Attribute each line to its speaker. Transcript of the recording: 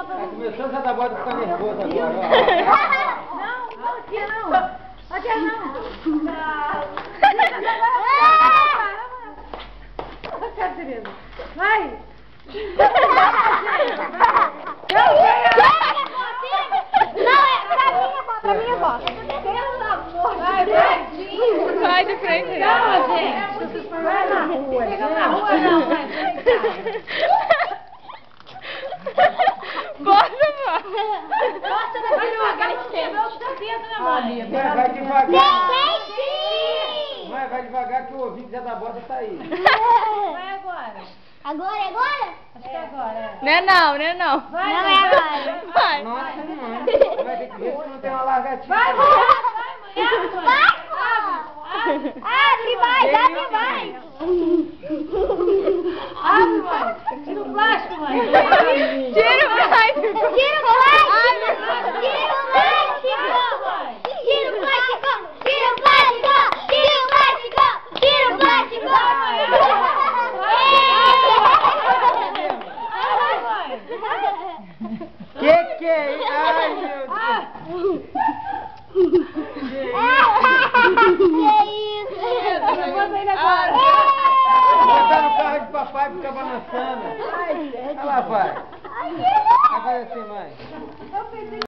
Speaker 1: Começou essa da bota a ficar nervoso agora, ó.
Speaker 2: Não, aqui não. Aqui não. Catarina, vai.
Speaker 3: Pra mim, avó.
Speaker 2: Vai de frente. Calma, gente. Vai na rua. Chega na rua, não.
Speaker 4: Bota, vó.
Speaker 2: Bota vai devagar.
Speaker 1: Vai devagar. Vai devagar que o ouvido já da bota tá aí.
Speaker 2: Vai agora.
Speaker 3: Agora?
Speaker 2: Acho que é agora.
Speaker 4: Não é não, não é não.
Speaker 2: Vai,
Speaker 3: Não é agora.
Speaker 4: Vai.
Speaker 1: Nossa, mãe. Vai ter que ver se não tem uma largatinha.
Speaker 2: Vai, mãe.
Speaker 3: Vai, abre, vai.
Speaker 2: Abre, mãe. Tira o plástico, mãe.
Speaker 4: Tira o plástico.
Speaker 3: Tira o plástico.
Speaker 1: Que é isso? Ai, meu Deus. Botar no carro de papai e ficar balançando. Olha lá, pai. Vai fazer assim, mãe.